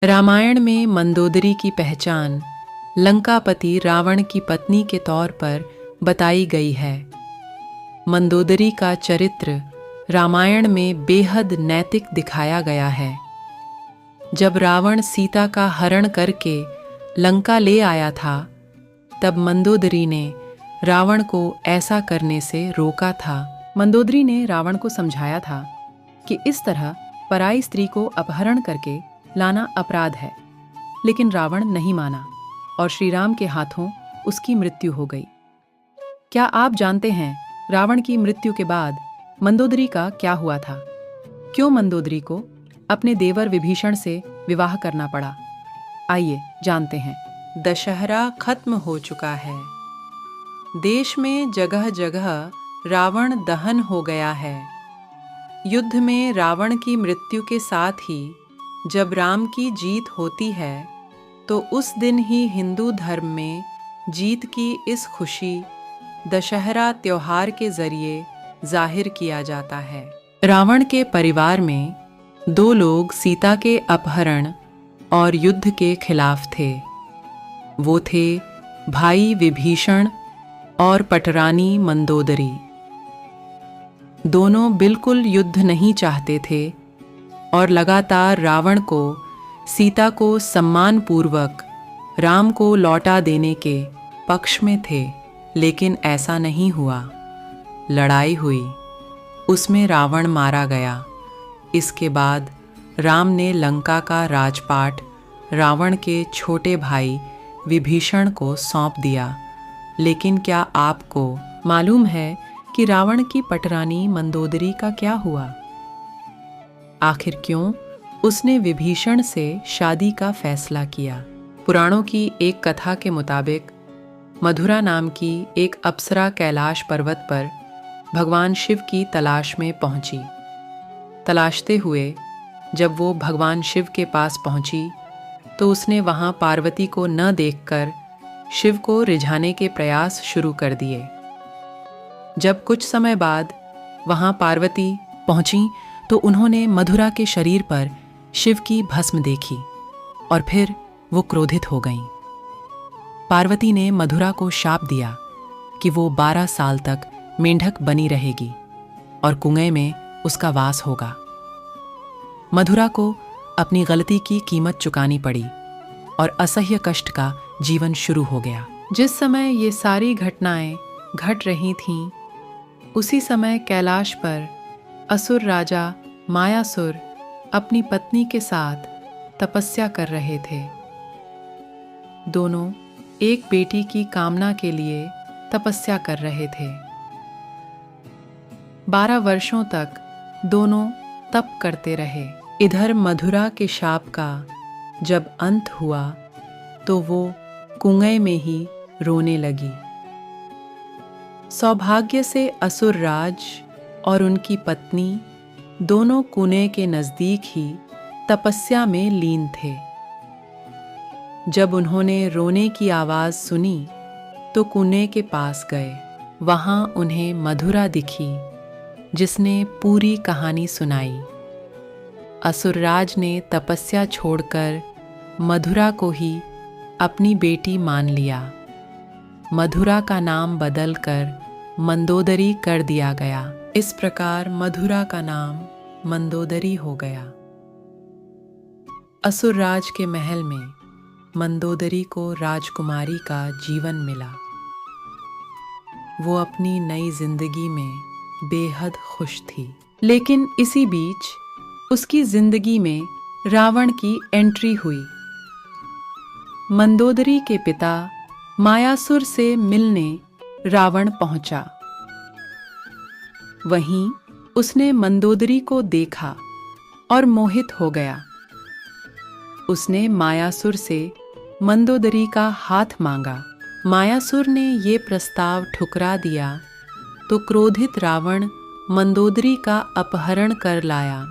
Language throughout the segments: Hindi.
रामायण में मंदोदरी की पहचान लंकापति रावण की पत्नी के तौर पर बताई गई है। मंदोदरी का चरित्र रामायण में बेहद नैतिक दिखाया गया है। जब रावण सीता का हरण करके लंका ले आया था, तब मंदोदरी ने रावण को ऐसा करने से रोका था। मंदोदरी ने रावण को समझाया था कि इस तरह पराई स्त्री को अपहरण करके लाना अपराध है, लेकिन रावण नहीं माना और श्री राम के हाथों उसकी मृत्यु हो गई। क्या आप जानते हैं रावण की मृत्यु के बाद मंदोदरी का क्या हुआ था? क्यों मंदोदरी को अपने देवर विभीषण से विवाह करना पड़ा? आइए जानते हैं। दशहरा खत्म हो चुका है। देश में जगह जगह रावण दहन हो गया है। युद्ध में रावण की मृत्यु के साथ ही जब राम की जीत होती है, तो उस दिन ही हिंदू धर्म में जीत की इस खुशी दशहरा त्योहार के जरिए जाहिर किया जाता है। रावण के परिवार में दो लोग सीता के अपहरण और युद्ध के खिलाफ थे। वो थे भाई विभीषण और पटरानी मंदोदरी। दोनों बिल्कुल युद्ध नहीं चाहते थे और लगातार रावण को सीता को सम्मानपूर्वक राम को लौटा देने के पक्ष में थे, लेकिन ऐसा नहीं हुआ। लड़ाई हुई, उसमें रावण मारा गया। इसके बाद राम ने लंका का राजपाट रावण के छोटे भाई विभीषण को सौंप दिया। लेकिन क्या आपको मालूम है कि रावण की पटरानी मंदोदरी का क्या हुआ? आखिर क्यों उसने विभीषण से शादी का फैसला किया? पुराणों की एक कथा के मुताबिक मधुरा नाम की एक अप्सरा कैलाश पर्वत पर भगवान शिव की तलाश में पहुंची। तलाशते हुए जब वो भगवान शिव के पास पहुंची, तो उसने वहां पार्वती को न देखकर शिव को रिझाने के प्रयास शुरू कर दिए। जब कुछ समय बाद वहां पार्वती पहुंची, तो उन्होंने मधुरा के शरीर पर शिव की भस्म देखी और फिर वो क्रोधित हो गईं। पार्वती ने मधुरा को शाप दिया कि वो 12 साल तक मेंढक बनी रहेगी और कुएं में उसका वास होगा। मधुरा को अपनी गलती की कीमत चुकानी पड़ी और असह्य कष्ट का जीवन शुरू हो गया। जिस समय ये सारी घटनाएं घट रही थीं, उसी समय कैलाश पर असुर राजा मायासुर अपनी पत्नी के साथ तपस्या कर रहे थे। दोनों एक बेटी की कामना के लिए तपस्या कर रहे थे। 12 वर्षों तक दोनों तप करते रहे। इधर मधुरा के शाप का जब अंत हुआ, तो वो कुएं में ही रोने लगी। सौभाग्य से असुर राज और उनकी पत्नी दोनों कुएं के नजदीक ही तपस्या में लीन थे। जब उन्होंने रोने की आवाज सुनी, तो कुएं के पास गए। वहां उन्हें मधुरा दिखी, जिसने पूरी कहानी सुनाई। असुरराज ने तपस्या छोड़कर मधुरा को ही अपनी बेटी मान लिया। मधुरा का नाम बदलकर मंदोदरी कर दिया गया। इस प्रकार मधुरा का नाम मंदोदरी हो गया। असुरराज के महल में मंदोदरी को राजकुमारी का जीवन मिला। वो अपनी नई जिंदगी में बेहद खुश थी। लेकिन इसी बीच उसकी जिंदगी में रावण की एंट्री हुई। मंदोदरी के पिता मायासुर से मिलने रावण पहुंचा। वहीं उसने मंदोदरी को देखा और मोहित हो गया। उसने मायासुर से मंदोदरी का हाथ मांगा। मायासुर ने ये प्रस्ताव ठुकरा दिया, तो क्रोधित रावण मंदोदरी का अपहरण कर लाया।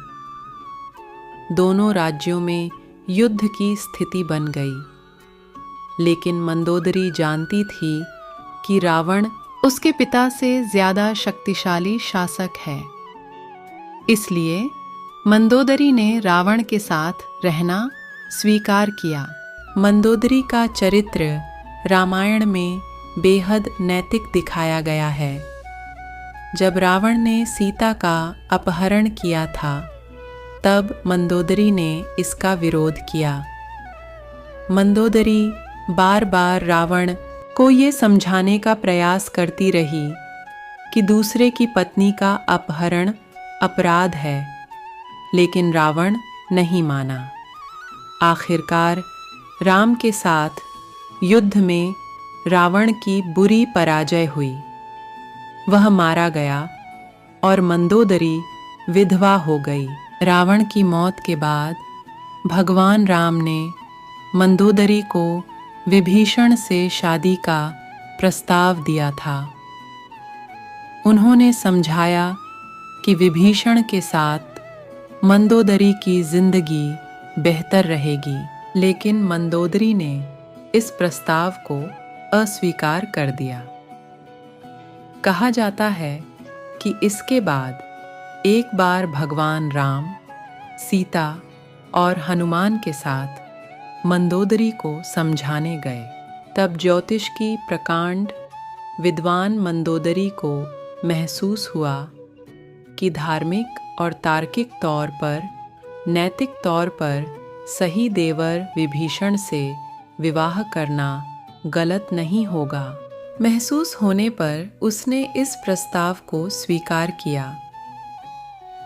दोनों राज्यों में युद्ध की स्थिति बन गई। लेकिन मंदोदरी जानती थी कि रावण उसके पिता से ज्यादा शक्तिशाली शासक है। इसलिए मंदोदरी ने रावण के साथ रहना स्वीकार किया। मंदोदरी का चरित्र रामायण में बेहद नैतिक दिखाया गया है। जब रावण ने सीता का अपहरण किया था, तब मंदोदरी ने इसका विरोध किया। मंदोदरी बार बार रावण को ये समझाने का प्रयास करती रही कि दूसरे की पत्नी का अपहरण अपराध है, लेकिन रावण नहीं माना। आखिरकार राम के साथ युद्ध में रावण की बुरी पराजय हुई। वह मारा गया और मंदोदरी विधवा हो गई। रावण की मौत के बाद भगवान राम ने मंदोदरी को विभीषण से शादी का प्रस्ताव दिया था। उन्होंने समझाया कि विभीषण के साथ मंदोदरी की जिंदगी बेहतर रहेगी, लेकिन मंदोदरी ने इस प्रस्ताव को अस्वीकार कर दिया। कहा जाता है कि इसके बाद एक बार भगवान राम, सीता और हनुमान के साथ मंदोदरी को समझाने गए। तब ज्योतिष की प्रकांड विद्वान मंदोदरी को महसूस हुआ कि धार्मिक और तार्किक तौर पर, नैतिक तौर पर सही देवर विभीषण से विवाह करना गलत नहीं होगा। महसूस होने पर उसने इस प्रस्ताव को स्वीकार किया।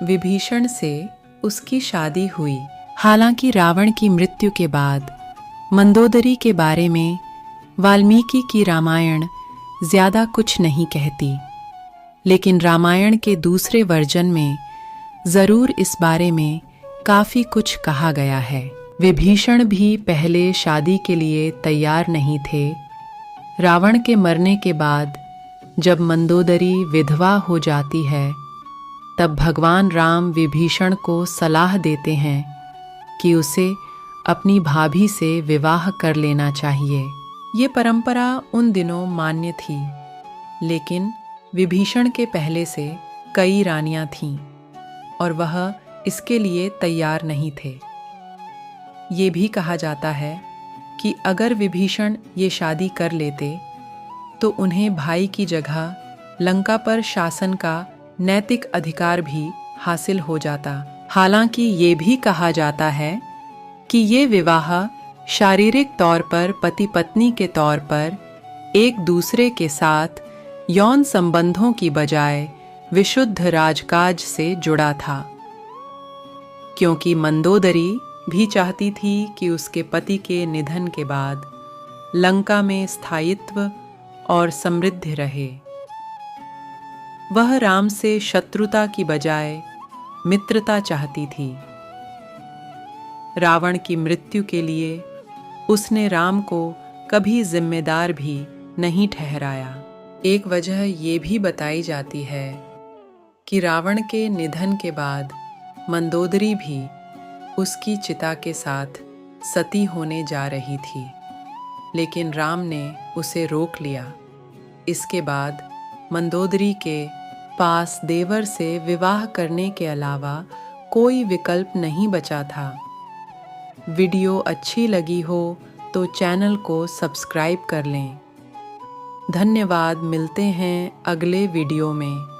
विभीषण से उसकी शादी हुई। हालांकि रावण की मृत्यु के बाद मंदोदरी के बारे में वाल्मीकि की रामायण ज़्यादा कुछ नहीं कहती, लेकिन रामायण के दूसरे वर्जन में ज़रूर इस बारे में काफ़ी कुछ कहा गया है। विभीषण भी पहले शादी के लिए तैयार नहीं थे। रावण के मरने के बाद जब मंदोदरी विधवा हो जाती है, तब भगवान राम विभीषण को सलाह देते हैं कि उसे अपनी भाभी से विवाह कर लेना चाहिए। ये परंपरा उन दिनों मान्य थी, लेकिन विभीषण के पहले से कई रानियां थीं और वह इसके लिए तैयार नहीं थे। ये भी कहा जाता है कि अगर विभीषण ये शादी कर लेते तो उन्हें भाई की जगह लंका पर शासन का नैतिक अधिकार भी हासिल हो जाता। हालांकि ये भी कहा जाता है कि ये विवाह शारीरिक तौर पर पति पत्नी के तौर पर एक दूसरे के साथ यौन संबंधों की बजाय विशुद्ध राजकाज से जुड़ा था, क्योंकि मंदोदरी भी चाहती थी कि उसके पति के निधन के बाद लंका में स्थायित्व और समृद्धि रहे। वह राम से शत्रुता की बजाय मित्रता चाहती थी। रावण की मृत्यु के लिए उसने राम को कभी जिम्मेदार भी नहीं ठहराया। एक वजह ये भी बताई जाती है कि रावण के निधन के बाद मंदोदरी भी उसकी चिता के साथ सती होने जा रही थी, लेकिन राम ने उसे रोक लिया। इसके बाद मंदोदरी के पास देवर से विवाह करने के अलावा कोई विकल्प नहीं बचा था। वीडियो अच्छी लगी हो तो चैनल को सब्सक्राइब कर लें। धन्यवाद। मिलते हैं अगले वीडियो में।